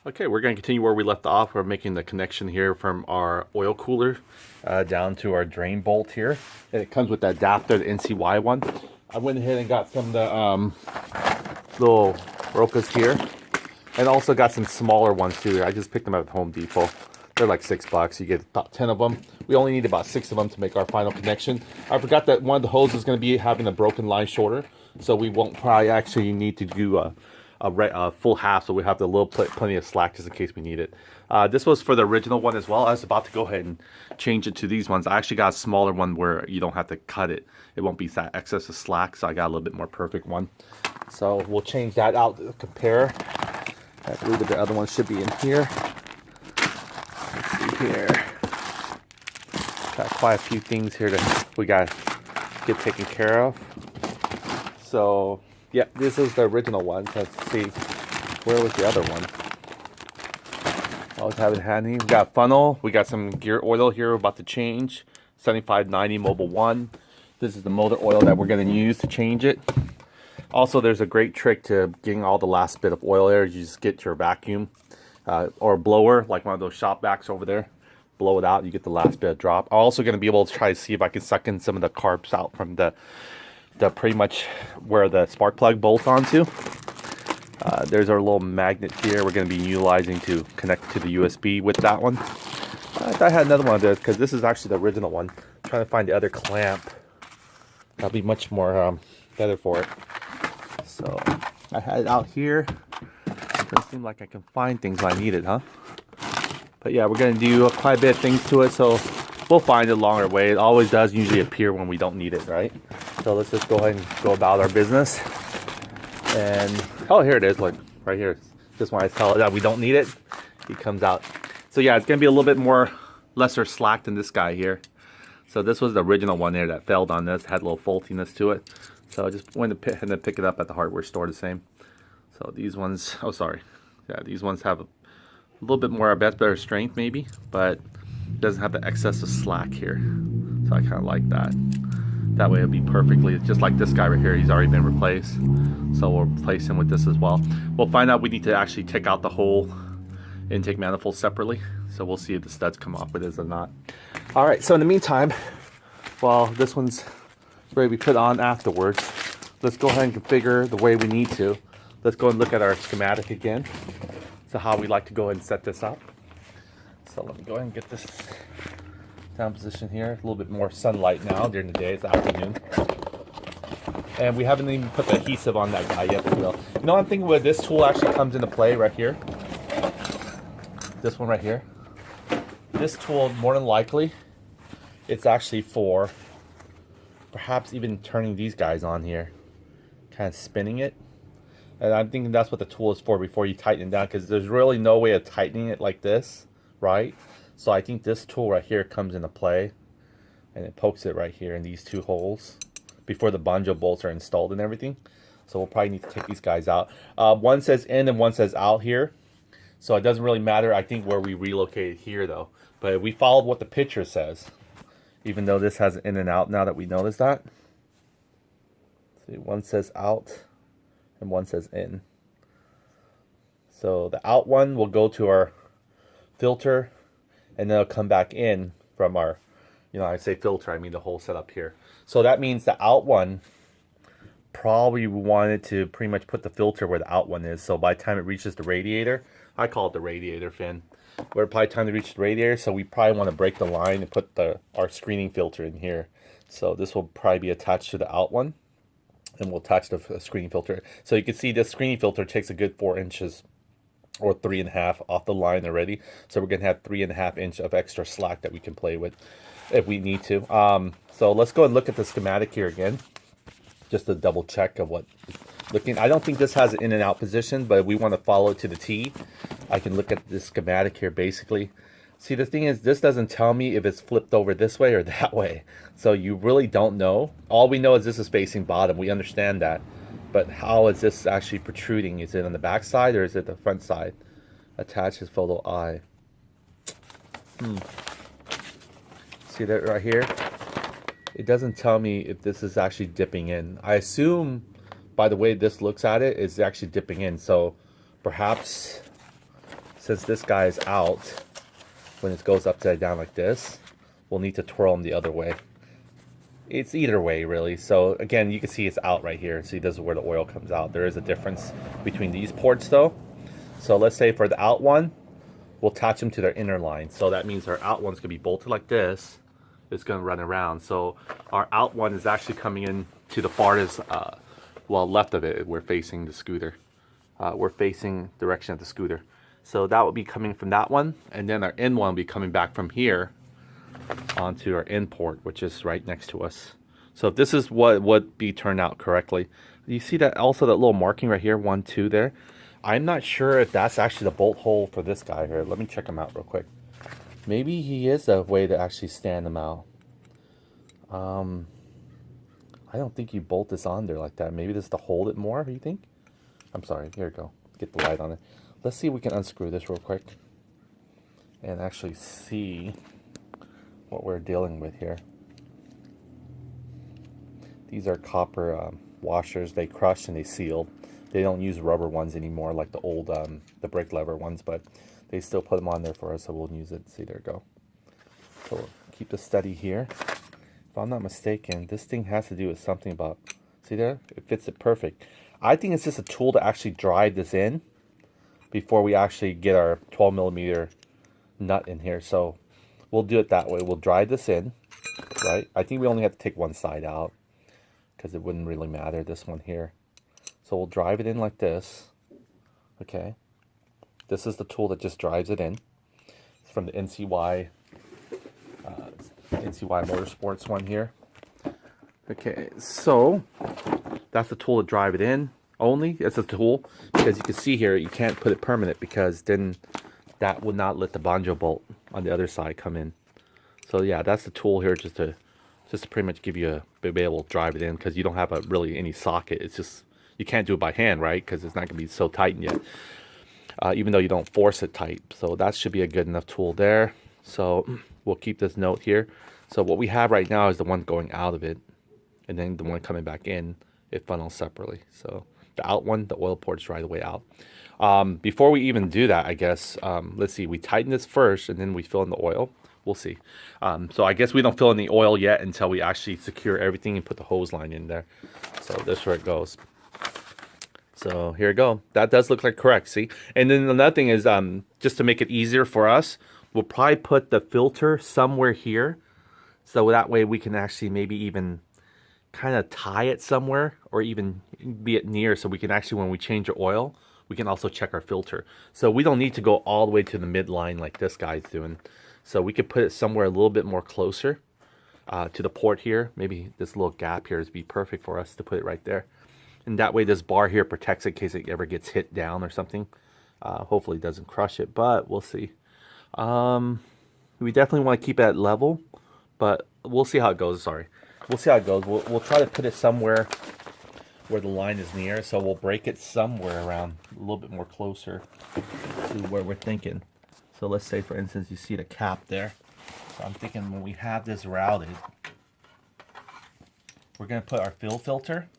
Okay, we're going to continue where we left off. We're making the connection here from our oil cooler down to our drain bolt here. And it comes with the adapter, the NCY one. I went ahead and got some of the little Rokas here. And also got some smaller ones too. I just picked them up at Home Depot. They're like $6. You get about 10 of them. We only need about 6 of them to make our final connection. I forgot that one of the hoses is going to be having a broken line shorter. So we won't probably actually need to do a full half, so we have the little plenty of slack just in case we need it. This was for the original one as well. I was about to go ahead and change it to these ones. I actually got a smaller one where you don't have to cut it. It won't be that excess of slack, so I got a little bit more perfect one. So we'll change that out to compare. I believe that the other one should be in here. Let's see here. Got quite a few things here that we got to get taken care of. So yeah, this is the original one. Let's see, where was the other one? I always have it handy. We got funnel. We got some gear oil here we're about to change. 7590 Mobile 1. This is the motor oil that we're going to use to change it. Also, there's a great trick to getting all the last bit of oil there. You just get your vacuum or blower, like one of those shop vacs over there. Blow it out, you get the last bit of drop. I'm also going to be able to try to see if I can suck in some of the carbs out from the pretty much where the spark plug bolts onto. There's our little magnet here we're going to be utilizing to connect to the USB with that one. I thought I had another one of this because this is actually the original one. I'm trying to find the other clamp. That'll be much more better for it. So I had it out here. It doesn't seem like I can find things when I need it, huh? But yeah, we're going to do quite a bit of things to it, so we'll find it along our way. It always does usually appear when we don't need it, right? So let's just go ahead and go about our business. And oh, here it is. Look, right here. Just when I tell it that we don't need it, he comes out. So yeah, it's going to be a little bit more lesser slack than this guy here. So this was the original one there that failed on this. Had a little faultiness to it. So I just went to pick it up at the hardware store the same. So these ones, oh sorry. Yeah, these ones have a little bit more, better strength maybe, but it doesn't have the excess of slack here. So I kind of like that. That way it'll be perfectly, just like this guy right here, he's already been replaced. So we'll replace him with this as well. We'll find out we need to actually take out the whole intake manifold separately. So we'll see if the studs come off with this or not. All right, so in the meantime, while this one's ready to be put on afterwards, let's go ahead and configure the way we need to. Let's go and look at our schematic again. So how we like to go ahead and set this up. So let me go ahead and get this down position here. A little bit more sunlight now during the day. It's afternoon. And we haven't even put the adhesive on that guy yet, but we will. You know, I'm thinking where this tool actually comes into play right here. This one right here. This tool, more than likely, it's actually for perhaps even turning these guys on here. Kind of spinning it. And I'm thinking that's what the tool is for before you tighten it down, because there's really no way of tightening it like this, right? So I think this tool right here comes into play, and it pokes it right here in these two holes before the banjo bolts are installed and everything. So we'll probably need to take these guys out. One says in and one says out here. So it doesn't really matter, I think, where we relocated here though. But we followed what the picture says, even though this has in and out now that we noticed that. See, one says out and one says in. So the out one will go to our filter, and then it'll come back in from our, you know, I say filter, I mean the whole setup here. So that means the out one, probably we wanted to pretty much put the filter where the out one is. So by the time it reaches the radiator, I call it the radiator fin. We're probably time to reach the radiator, so we probably want to break the line and put our screening filter in here. So this will probably be attached to the out one, and we'll attach the screening filter. So you can see this screening filter takes a good 4 inches or 3.5 off the line already. So we're gonna have 3.5 inch of extra slack that we can play with if we need to. So let's go and look at the schematic here again, just to double check of what looking. I don't think this has an in and out position, but we want to follow it to the T. I can look at this schematic here basically. See, the thing is, this doesn't tell me if it's flipped over this way or that way. So you really don't know. All we know is this is facing bottom. We understand that. But how is this actually protruding? Is it on the back side or is it the front side? Attach his photo eye. See that right here? It doesn't tell me if this is actually dipping in. I assume by the way this looks at it, it's actually dipping in. So perhaps since this guy is out, when it goes upside down like this, we'll need to twirl them the other way. It's either way, really. So again, you can see it's out right here. See, this is where the oil comes out. There is a difference between these ports though. So let's say for the out one, we'll attach them to their inner line. So that means our out one's gonna be bolted like this. It's gonna run around. So our out one is actually coming in to the farthest, well, left of it. We're facing the scooter. We're facing direction of the scooter. So that will be coming from that one, and then our in one will be coming back from here onto our in port, which is right next to us. So if this is what would be turned out correctly. You see that also, that little marking right here, 1, 2 there. I'm not sure if that's actually the bolt hole for this guy here. Let me check him out real quick. Maybe he is a way to actually stand him out. I don't think you bolt this on there like that. Maybe this is to hold it more, you think? I'm sorry, here we go. Get the light on it. Let's see if we can unscrew this real quick and actually see what we're dealing with here. These are copper washers. They crush and they seal. They don't use rubber ones anymore like the old the brake lever ones, but they still put them on there for us, so we'll use it. See, there we go. So we'll keep this steady here. If I'm not mistaken, this thing has to do with something about, see there? It fits it perfect. I think it's just a tool to actually drive this in before we actually get our 12mm nut in here. So we'll do it that way. We'll drive this in, right? I think we only have to take one side out because it wouldn't really matter, this one here. So we'll drive it in like this, okay? This is the tool that just drives it in. It's from the NCY Motorsports one here. Okay, so that's the tool to drive it in only. It's a tool because you can see here you can't put it permanent because then that would not let the banjo bolt on the other side come in. So yeah, that's the tool here just to pretty much give you a be able to drive it in because you don't have really any socket. It's just you can't do it by hand, right? Because it's not gonna be so tight yet. Even though you don't force it tight. So that should be a good enough tool there. So we'll keep this note here. So what we have right now is the one going out of it, and then the one coming back in, it funnels separately. So the out one, the oil port's right away out. Before we even do that, I guess, let's see, we tighten this first and then we fill in the oil. We'll see. So I guess we don't fill in the oil yet until we actually secure everything and put the hose line in there. So this is where it goes. So here we go. That does look like correct, see? And then another thing is, just to make it easier for us, we'll probably put the filter somewhere here. So that way we can actually maybe even kind of tie it somewhere or even be it near so we can actually, when we change our oil, we can also check our filter. So we don't need to go all the way to the midline like this guy's doing. So we could put it somewhere a little bit more closer to the port here. Maybe this little gap here would be perfect for us to put it right there. And that way this bar here protects it in case it ever gets hit down or something. Hopefully it doesn't crush it, but we'll see. We definitely want to keep it at level, but we'll see how it goes. Sorry. We'll see how it goes. We'll try to put it somewhere where the line is near, so we'll break it somewhere around a little bit more closer to where we're thinking. So let's say, for instance, you see the cap there. So I'm thinking when we have this routed, we're going to put our fill filter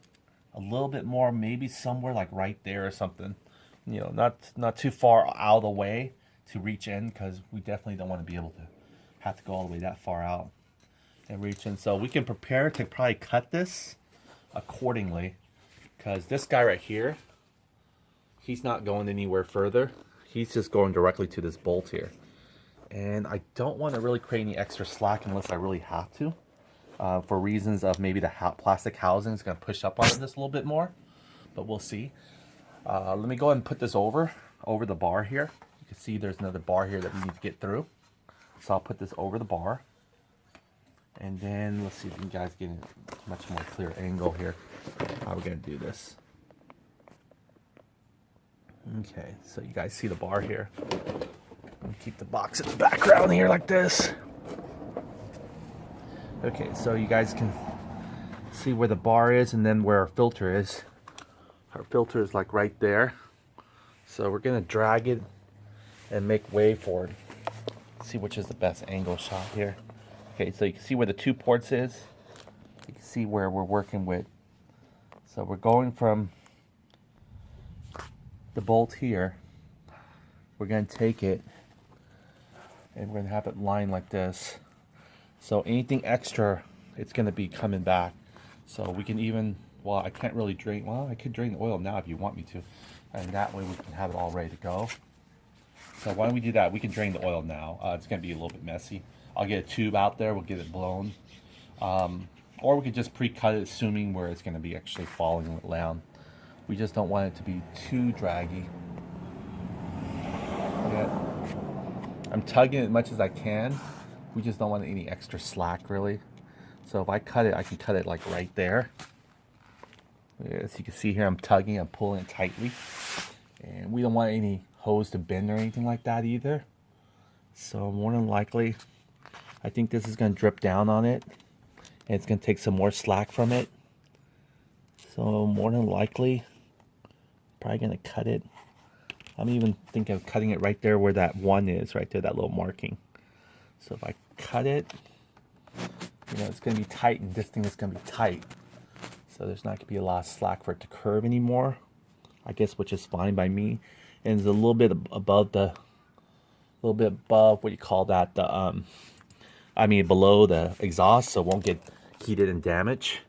a little bit more, maybe somewhere like right there or something. You know, not too far out of the way to reach in, because we definitely don't want to be able to have to go all the way that far out and reach in. So we can prepare to probably cut this accordingly, because this guy right here, he's not going anywhere further. He's just going directly to this bolt here. And I don't want to really create any extra slack unless I really have to, for reasons of maybe the plastic housing is going to push up on this a little bit more, but we'll see. Let me go ahead and put this over the bar here. You can see there's another bar here that we need to get through. So I'll put this over the bar. And then let's see if you guys get a much more clear angle here. How we're going to do this. Okay, so you guys see the bar here. Keep the box in the background here like this. Okay, so you guys can see where the bar is and then where our filter is. Our filter is like right there. So we're going to drag it and make way for it. See which is the best angle shot here. Okay, so you can see where the 2 ports is. You can see where we're working with. So we're going from the bolt here. we're going to take it and we're going to have it lined like this. So anything extra, it's going to be coming back. So we can even, well, I can't really drain, well, I could drain the oil now if you want me to. And that way we can have it all ready to go. So why don't we do that? We can drain the oil now. It's going to be a little bit messy. I'll get a tube out there, we'll get it blown. Or we could just pre-cut it, assuming where it's going to be actually falling down. We just don't want it to be too draggy. Yeah. I'm tugging it as much as I can. We just don't want any extra slack, really. So if I cut it, I can cut it like right there. As you can see here, I'm tugging, I'm pulling it tightly. And we don't want any hose to bend or anything like that either. So more than likely, I think this is going to drip down on it. And it's going to take some more slack from it. So more than likely, probably going to cut it. I'm even thinking of cutting it right there where that one is, right there, that little marking. So if I cut it, you know, it's going to be tight, and this thing is going to be tight. So there's not going to be a lot of slack for it to curve anymore, I guess, which is fine by me. And it's a little bit above the, what do you call that? Below the exhaust, so it won't get heated and damaged.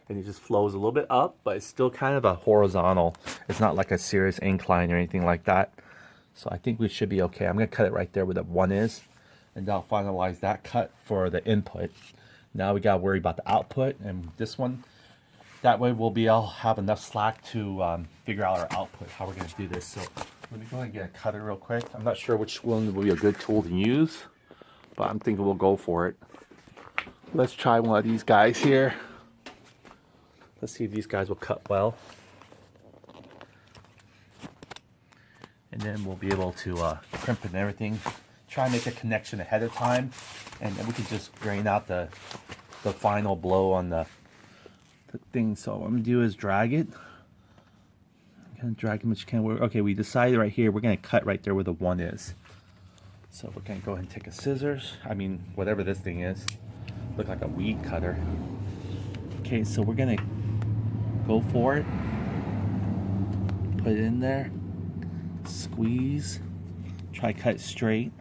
And it just flows a little bit up, but it's still kind of a horizontal. It's not like a serious incline or anything like that. So I think we should be okay. I'm going to cut it right there where the one is, and I'll finalize that cut for the input. Now we got to worry about the output, and this one, that way we'll be able to have enough slack to figure out our output, how we're going to do this. So let me go ahead and get a cutter real quick. I'm not sure which one will be a good tool to use, but I'm thinking we'll go for it. Let's try one of these guys here. Let's see if these guys will cut well. And then we'll be able to crimp and everything. Try and make a connection ahead of time. And then we can just drain out the final blow on the thing. So what I'm going to do is drag it. I'm going to drag as much as you can. Okay, we decided right here, we're going to cut right there where the one is. So we're going to go ahead and take a scissors. Whatever this thing is. Look like a weed cutter. Okay, so we're going to go for it. Put it in there. Squeeze. Try to cut it straight.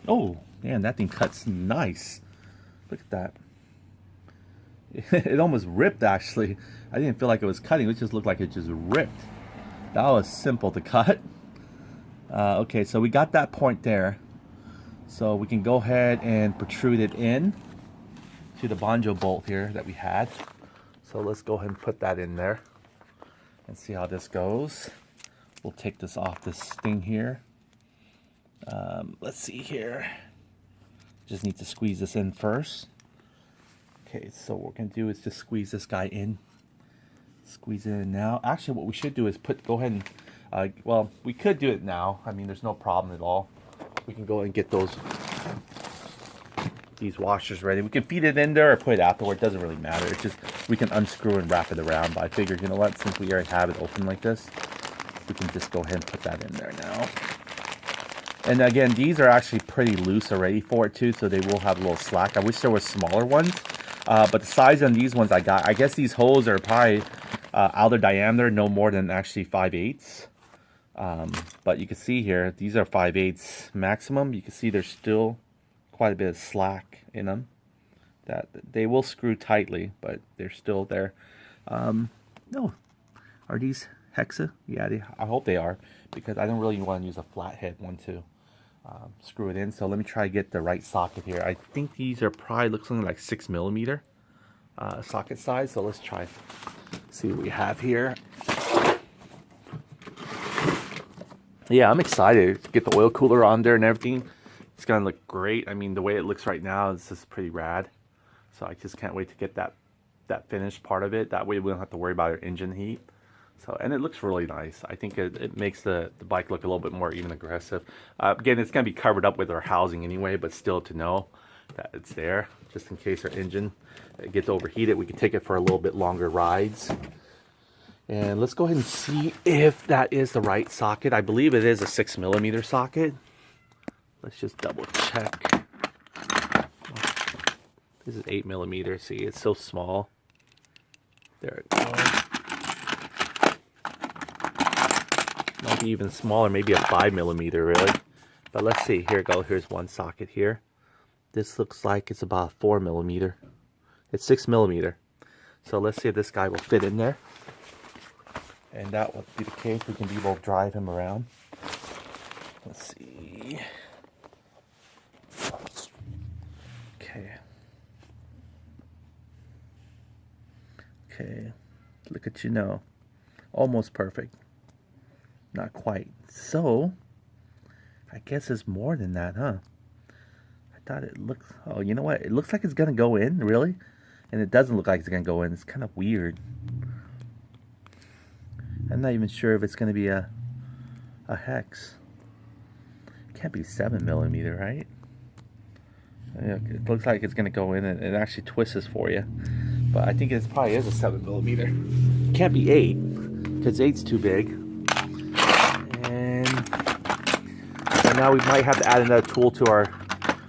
Oh, man, that thing cuts nice. Look at that. It almost ripped, actually. I didn't feel like it was cutting. It just looked like it just ripped. That was simple to cut. Okay, so we got that point there. So we can go ahead and protrude it in to the banjo bolt here that we had. So let's go ahead and put that in there and see how this goes. We'll take this off this thing here. Let's see here. Just need to squeeze this in first. Okay, so what we're going to do is just squeeze this guy in. Squeeze it in now. Actually, what we should do is go ahead and, well, we could do it now. There's no problem at all. We can go and get these washers ready. We can feed it in there or put it afterward. It doesn't really matter. It's just we can unscrew and wrap it around. But I figured, you know what, since we already have it open like this, we can just go ahead and put that in there now. And again, these are actually pretty loose already for it too, so they will have a little slack. I wish there were smaller ones, but the size on these ones I got, I guess these holes are probably outer diameter, no more than actually 5/8. But you can see here, these are 5/8 maximum. You can see there's still quite a bit of slack in them. That they will screw tightly, but they're still there. No, are these hexa? Yeah, I hope they are, because I don't really want to use a flathead one to screw it in. So let me try to get the right socket here. I think these are probably looks something like 6mm socket size. So let's try see what we have here. Yeah, I'm excited to get the oil cooler on there and everything. It's gonna look great. The way it looks right now is just pretty rad. So I just can't wait to get that finished part of it. That way we don't have to worry about our engine heat. So, and it looks really nice. I think it makes the bike look a little bit more even aggressive. Again, it's going to be covered up with our housing anyway, but still to know that it's there, just in case our engine gets overheated, we can take it for a little bit longer rides. And let's go ahead and see if that is the right socket. I believe it is a 6mm socket. Let's just double check. This is 8mm. See, it's so small. There it goes. Maybe even smaller, maybe a 5mm really. But let's see, here we go, here's one socket here. This looks like it's about 4mm. It's 6mm. So let's see if this guy will fit in there. And that will be the case. We can be able to drive him around. Let's see. Okay. Okay. Look at you now. Almost perfect. Not quite. So, I guess it's more than that, huh? I thought it looked... Oh, you know what? It looks like it's going to go in, really? And it doesn't look like it's going to go in. It's kind of weird. I'm not even sure if it's going to be a hex. It can't be 7mm, right? It looks like it's going to go in and it actually twists for you. But I think it probably is a 7mm. It can't be 8, because 8's too big. And now we might have to add another tool to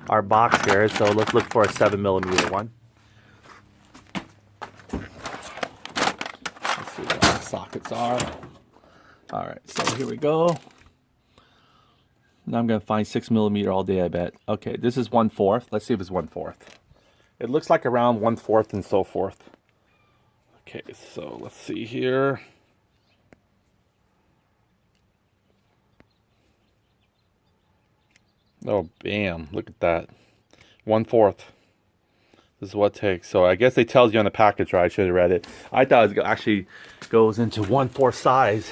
our box here. So let's look for a 7mm one. Let's see what the sockets are. Alright, so here we go. Now I'm going to find 6mm all day, I bet. Okay, this is 1/4. Let's see if it's 1/4. It looks like around 1/4 and so forth. Okay, so let's see here. Oh, bam. Look at that. 1/4. This is what it takes. So I guess it tells you on the package, right? I should have read it. I thought it actually goes into 1/4 size.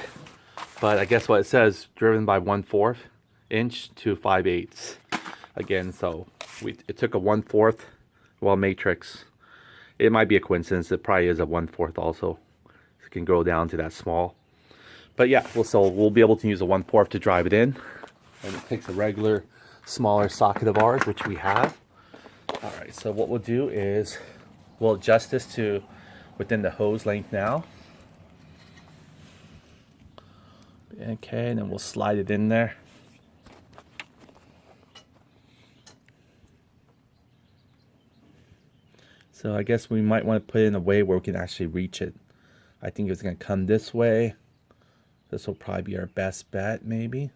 But I guess what it says, driven by 1/4 inch to 5/8. Again, so it took a 1/4, well, matrix. It might be a coincidence. It probably is a 1/4 also. It can go down to that small. But yeah, so we'll be able to use a 1/4 to drive it in. And it takes a regular smaller socket of ours, which we have. All right, so what we'll do is we'll adjust this to within the hose length now. Okay, and then we'll slide it in there. So I guess we might want to put it in a way where we can actually reach it. I think it's going to come this way. This will probably be our best bet, maybe.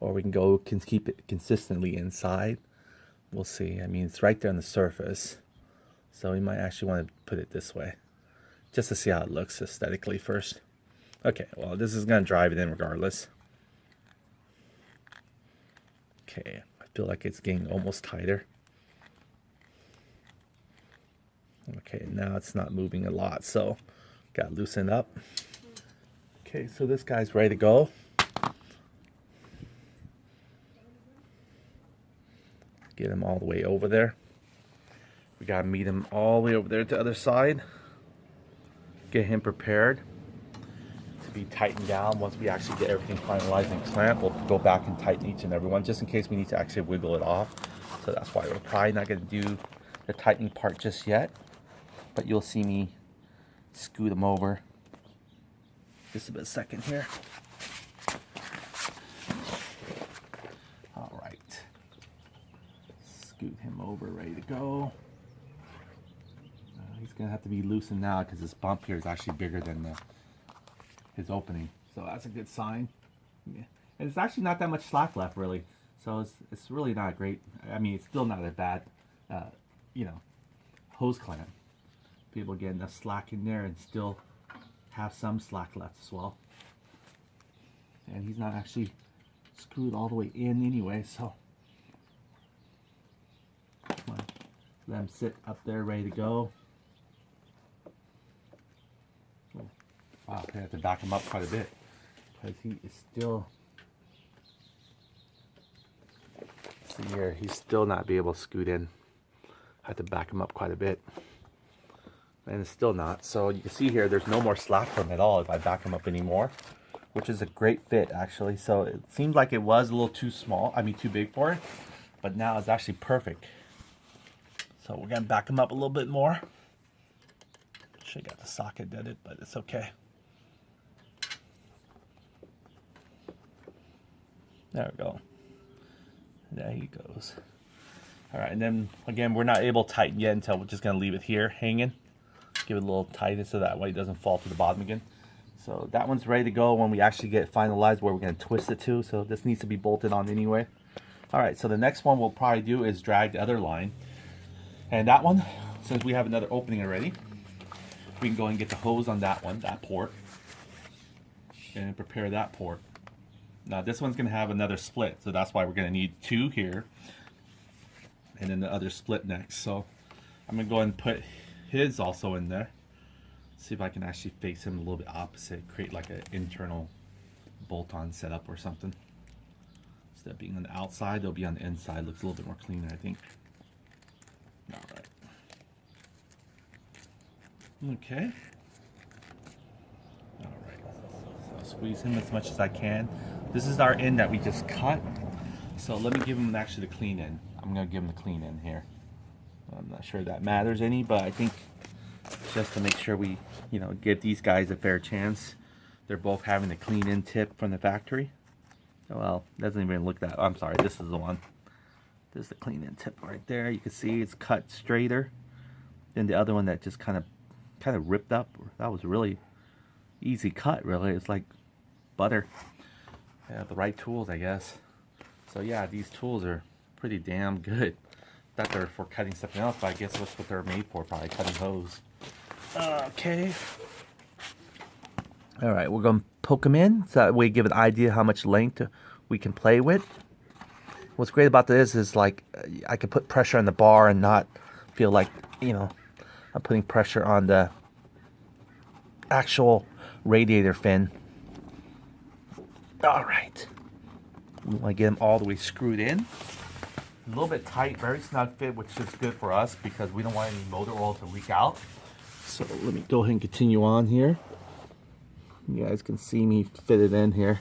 Or we can keep it consistently inside. We'll see. I mean, it's right there on the surface. So we might actually want to put it this way, just to see how it looks aesthetically first. Okay, well, this is going to drive it in regardless. Okay, I feel like it's getting almost tighter. Okay, now it's not moving a lot, so got to loosen up. Okay, so this guy's ready to go. Get him all the way over there. We got to meet him all the way over there to the other side. Get him prepared to be tightened down. Once we actually get everything finalized and clamped, we'll go back and tighten each and every one, just in case we need to actually wiggle it off. So that's why we're probably not going to do the tightening part just yet. But you'll see me scoot them over. Just a second here. All right. Scoot him over, ready to go. He's going to have to be loosened now because this bump here is actually bigger than his opening. So that's a good sign. Yeah. And it's actually not that much slack left, really. So it's really not great. I mean, it's still not a bad, hose clamp. People get enough slack in there and still have some slack left as well. And he's not actually screwed all the way in anyway, so come on. Let him sit up there ready to go. Oh, wow, I have to back him up quite a bit because he is still, see here, he's still not be able to scoot in. I have to back him up quite a bit. And it's still not. So you can see here, there's no more slack for him at all if I back him up anymore, which is a great fit actually. So it seemed like it was a little too small, too big for it, but now it's actually perfect. So we're gonna back him up a little bit more. Should have got the socket deaded, but it's okay. There we go. There he goes. All right, and then again, we're not able to tighten yet until we're just gonna leave it here hanging. Give it a little tightness so that way it doesn't fall to the bottom again. So that one's ready to go when we actually get finalized where we're going to twist it to. So this needs to be bolted on anyway. All right, so the next one we'll probably do is drag the other line. And that one, since we have another opening already, we can go and get the hose on that one, that port, and prepare that port. Now this one's going to have another split, so that's why we're going to need two here, and then the other split next. So I'm going to go ahead and put his also in there. See if I can actually face him a little bit opposite, create like an internal bolt-on setup or something. Instead of being on the outside, they'll be on the inside. Looks a little bit more cleaner, I think. All right. Okay. All right. So squeeze him as much as I can. This is our end that we just cut. So let me give him actually the clean end. I'm gonna give him the clean end here. I'm not sure that matters any, but I think just to make sure we, you know, give these guys a fair chance. They're both having the clean end tip from the factory. Well, doesn't even look that. I'm sorry, this is the one. This is the clean end tip right there. You can see it's cut straighter than the other one that just kind of ripped up. That was really easy cut, really. It's like butter. They have the right tools, I guess. So yeah, these tools are pretty damn good. Thought they're for cutting something else, but I guess that's what they're made for, probably cutting hose. Okay. All right, we're gonna poke them in so that way give an idea how much length we can play with. What's great about this is like I can put pressure on the bar and not feel like, you know, I'm putting pressure on the actual radiator fin. All right. We want to get them all the way screwed in. A little bit tight, very snug fit, which is good for us because we don't want any motor oil to leak out. So let me go ahead and continue on here. You guys can see me fit it in here.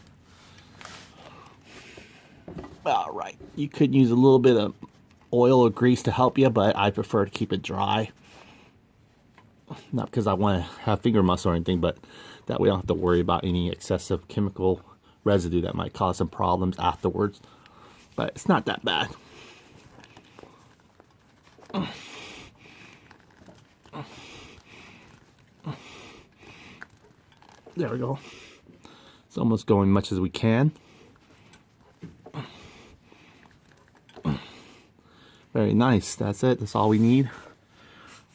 All right, you could use a little bit of oil or grease to help you, but I prefer to keep it dry. Not because I want to have finger muscle or anything, but that way I don't have to worry about any excessive chemical residue that might cause some problems afterwards. But it's not that bad. There we go. It's almost going much as we can. Very nice. That's it. That's all we need.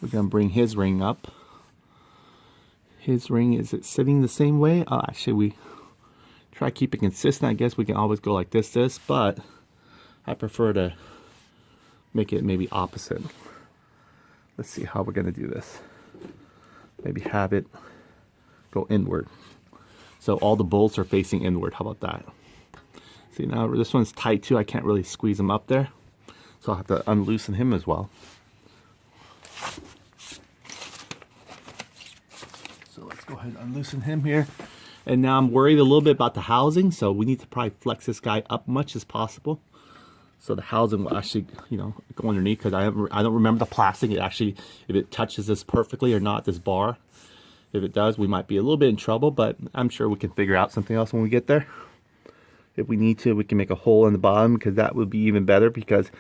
We're going to bring his ring up. His ring, is it sitting the same way? Actually, we try to keep it consistent. I guess we can always go like this, but I prefer to make it maybe opposite. Let's see how we're going to do this. Maybe have it go inward. So all the bolts are facing inward. How about that? See, now this one's tight too. I can't really squeeze him up there. So I'll have to unloosen him as well. So let's go ahead and unloosen him here. And now I'm worried a little bit about the housing. So we need to probably flex this guy up much as possible. So the housing will actually, you know, go underneath, because I don't remember the plastic. It actually, if it touches this perfectly or not, this bar. If it does, we might be a little bit in trouble, but I'm sure we can figure out something else when we get there. If we need to, we can make a hole in the bottom, because that would be even better, because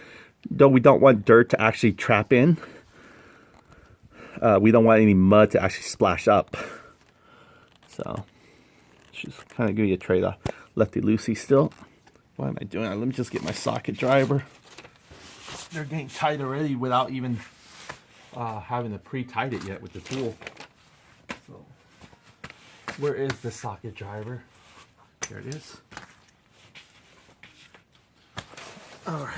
though we don't want dirt to actually trap in, we don't want any mud to actually splash up. So, just kind of give you a trade-off. Lefty-loosey still. What am I doing? Let me just get my socket driver. They're getting tight already without even having to pre-tight it yet with the tool. So, where is the socket driver? There it is. All right.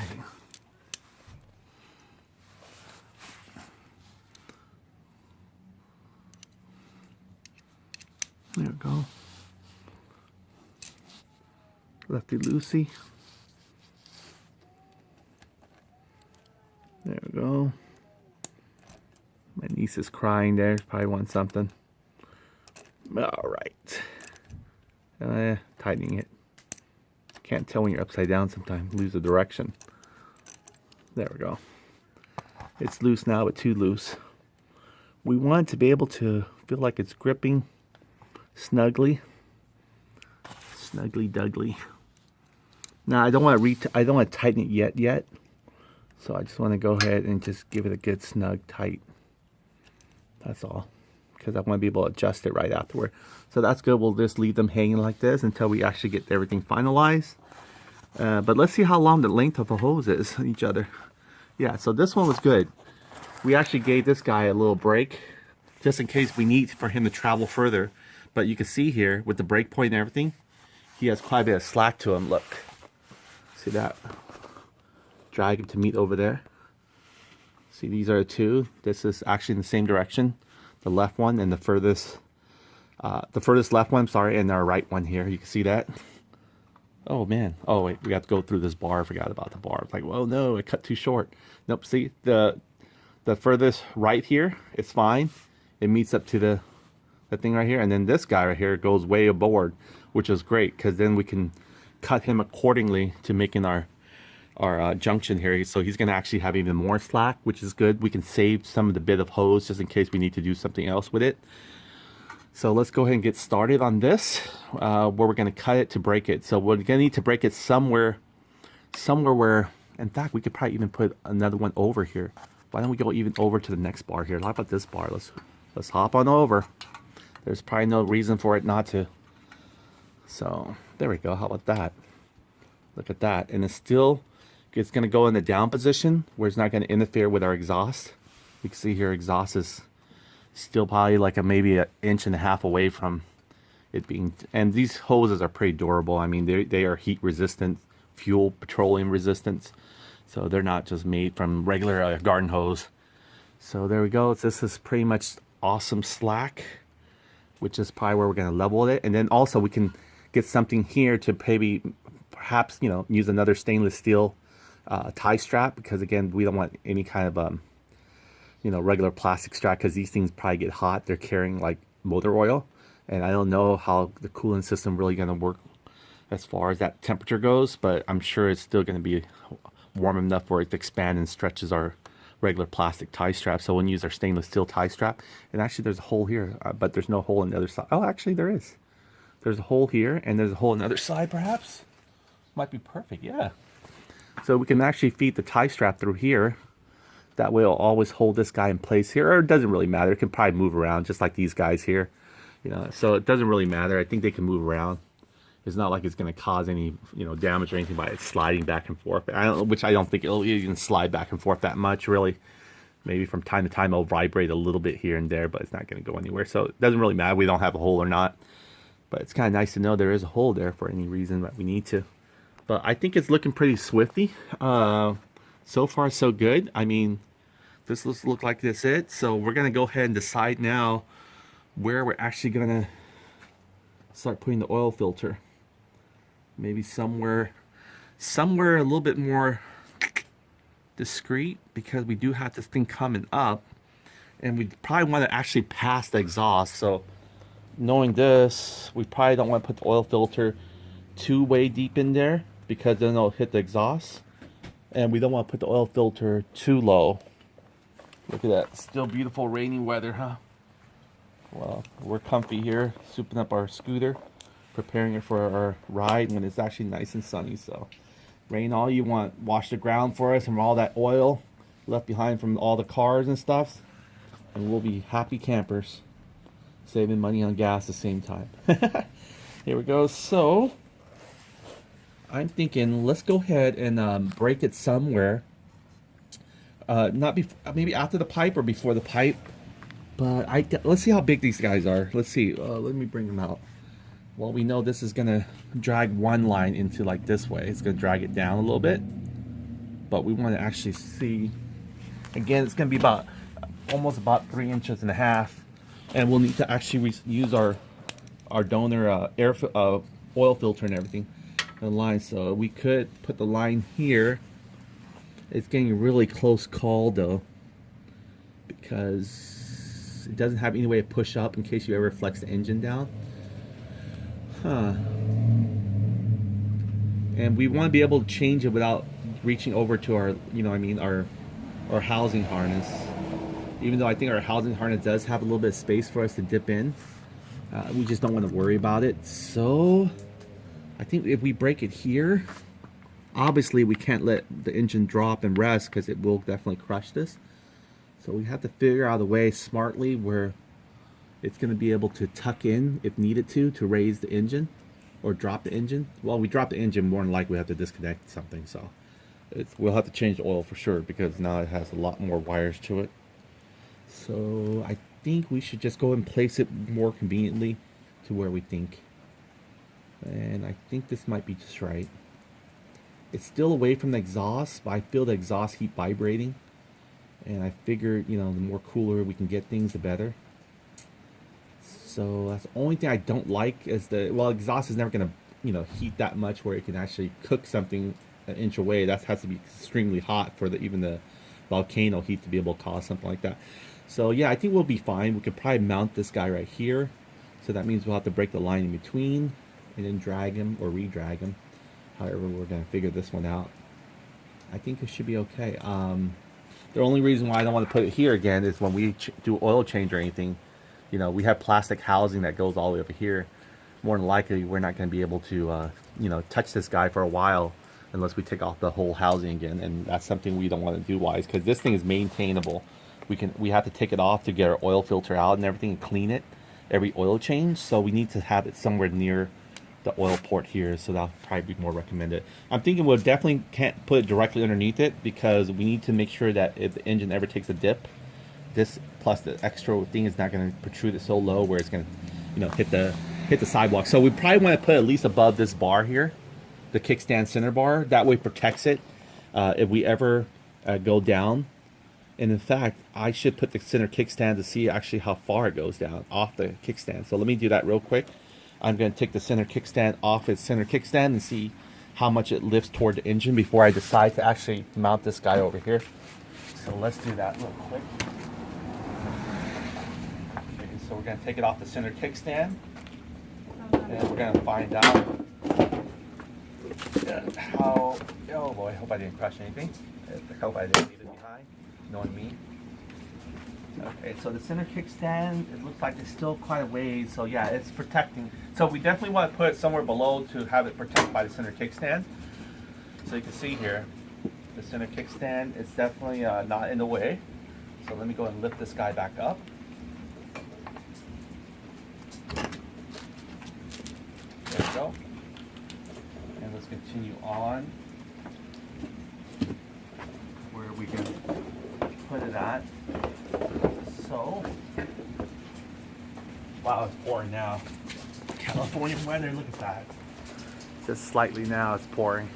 There we go. Lefty-loosey. There we go. My niece is crying there. She probably wants something. All right. Tightening it. Can't tell when you're upside down sometimes. Lose the direction. There we go. It's loose now, but too loose. We want it to be able to feel like it's gripping snugly. Snugly Dougly. Now I don't want to tighten it yet. So I just want to go ahead and just give it a good snug tight. That's all. because I want to be able to adjust it right afterward. So that's good. We'll just leave them hanging like this until we actually get everything finalized. But let's see how long the length of the hose is on each other. Yeah, so this one was good. We actually gave this guy a little break just in case we need for him to travel further. But you can see here with the break point and everything, he has quite a bit of slack to him. Look, see that? Drag him to meet over there. See, these are the two. This is actually in the same direction. The left one and the furthest left one, sorry, and our right one here. You can see that. Oh man. Oh wait, we got to go through this bar. I forgot about the bar. It's like, well, no, it cut too short. Nope. See, the furthest right here, it's fine. It meets up to the thing right here, and then this guy right here goes way aboard, which is great because then we can cut him accordingly to making our junction here. So he's going to actually have even more slack, which is good. We can save some of the bit of hose just in case we need to do something else with it. So let's go ahead and get started on this, where we're going to cut it to break it. So we're going to need to break it somewhere where, in fact, we could probably even put another one over here. Why don't we go even over to the next bar here? How about this bar? Let's hop on over. There's probably no reason for it not to. So there we go. How about that? Look at that. And it's going to go in the down position where it's not going to interfere with our exhaust. You can see here exhaust is still probably like maybe an inch and a half away from it being, and these hoses are pretty durable. I mean, they are heat resistant, fuel, petroleum resistant, so they're not just made from regular garden hose. So there we go. This is pretty much awesome slack, which is probably where we're going to level it. And then also we can get something here to perhaps, you know, use another stainless steel tie strap, because again, we don't want any kind of you know, regular plastic strap, because these things probably get hot. They're carrying like motor oil, and I don't know how the cooling system really going to work as far as that temperature goes, but I'm sure it's still going to be warm enough for it to expand and stretches our regular plastic tie strap. So we'll use our stainless steel tie strap. And actually there's a hole here, but there's no hole on the other side. Oh, actually there is. There's a hole here, and there's a hole on the other side perhaps. Might be perfect, yeah. So we can actually feed the tie strap through here. That way it'll always hold this guy in place here, or it doesn't really matter. It can probably move around just like these guys here, you know, so it doesn't really matter. I think they can move around. It's not like it's going to cause any, you know, damage or anything by it sliding back and forth. Which I don't think it'll even slide back and forth that much, really. Maybe from time to time it'll vibrate a little bit here and there, but it's not going to go anywhere. So it doesn't really matter. We don't have a hole or not. But it's kind of nice to know there is a hole there for any reason that we need to. But I think it's looking pretty swifty. So far, so good. I mean, this looks like this it. So we're going to go ahead and decide now where we're actually going to start putting the oil filter. Maybe somewhere a little bit more discreet, because we do have this thing coming up, and we probably want to actually pass the exhaust. So knowing this, we probably don't want to put the oil filter too way deep in there, because then it'll hit the exhaust, and we don't want to put the oil filter too low. Look at that, still beautiful rainy weather, huh? Well, we're comfy here, souping up our scooter, preparing it for our ride when it's actually nice and sunny. So rain all you want, wash the ground for us from all that oil left behind from all the cars and stuff, and we'll be happy campers, saving money on gas at the same time. Here we go. So I'm thinking let's go ahead and break it somewhere, not maybe after the pipe or before the pipe, but let's see how big these guys are. Let's see. Let me bring them out. Well, we know this is gonna drag one line into like this way. It's gonna drag it down a little bit, but we want to actually see. Again, it's gonna be almost about 3.5 inches, and we'll need to actually use our donor oil filter and everything on the line. So we could put the line here. It's getting a really close call though, because it doesn't have any way to push up in case you ever flex the engine down. And we want to be able to change it without reaching over to our, our housing harness. Even though I think our housing harness does have a little bit of space for us to dip in, we just don't want to worry about it. So I think if we break it here, obviously we can't let the engine drop and rest, because it will definitely crush this. So we have to figure out a way smartly where it's going to be able to tuck in if needed to raise the engine or drop the engine. Well, we drop the engine, more than likely we have to disconnect something, so we'll have to change the oil for sure because now it has a lot more wires to it. So I think we should just go and place it more conveniently to where we think. And I think this might be just right. It's still away from the exhaust, but I feel the exhaust heat vibrating. And I figured, you know, the more cooler we can get things, the better. So that's the only thing I don't like is well, exhaust is never going to, you know, heat that much where it can actually cook something an inch away. That has to be extremely hot for even the volcano heat to be able to cause something like that. So yeah, I think we'll be fine. We could probably mount this guy right here. So that means we'll have to break the line in between and then drag him or re-drag him. However, we're going to figure this one out. I think it should be okay. The only reason why I don't want to put it here again is when we do oil change or anything, you know, we have plastic housing that goes all the way over here. More than likely, we're not going to be able to, you know, touch this guy for a while unless we take off the whole housing again. And that's something we don't want to do wise because this thing is maintainable. We have to take it off to get our oil filter out and everything and clean it every oil change. So we need to have it somewhere near the oil port here, so that'll probably be more recommended. I'm thinking we'll definitely can't put it directly underneath it because we need to make sure that if the engine ever takes a dip, this plus the extra thing is not going to protrude it so low where it's going to, you know, hit the sidewalk. So we probably want to put at least above this bar here, the kickstand center bar. That way it protects it if we ever go down. And in fact, I should put the center kickstand to see actually how far it goes down off the kickstand. So let me do that real quick. I'm going to take the center kickstand off its center kickstand and see how much it lifts toward the engine before I decide to actually mount this guy over here. So let's do that real quick. Okay, so we're going to take it off the center kickstand and we're going to find out how, oh boy, I hope I didn't crush anything. I hope I didn't leave it behind, knowing me. Okay, so the center kickstand, it looks like it's still quite a ways, so yeah, it's protecting. So we definitely want to put it somewhere below to have it protected by the center kickstand. So you can see here, the center kickstand is definitely not in the way. So let me go and lift this guy back up. There we go. And let's continue on where we can put it at. So, wow, it's pouring now. California weather, look at that. Just slightly now, it's pouring.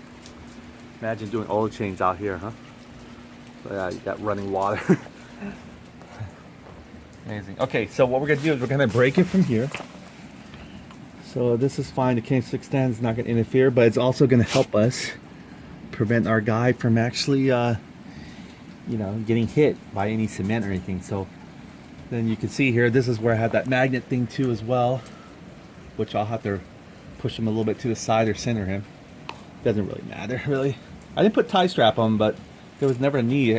Imagine doing oil change out here, huh? So yeah, you got running water. Amazing. Okay, so what we're gonna do is we're gonna break it from here. So this is fine. The K6 stand is not gonna interfere, but it's also gonna help us prevent our guy from actually, you know, getting hit by any cement or anything. So then you can see here, this is where I have that magnet thing too as well, which I'll have to push him a little bit to the side or center him. Doesn't really matter, really. I didn't put tie strap on, but there was never a need.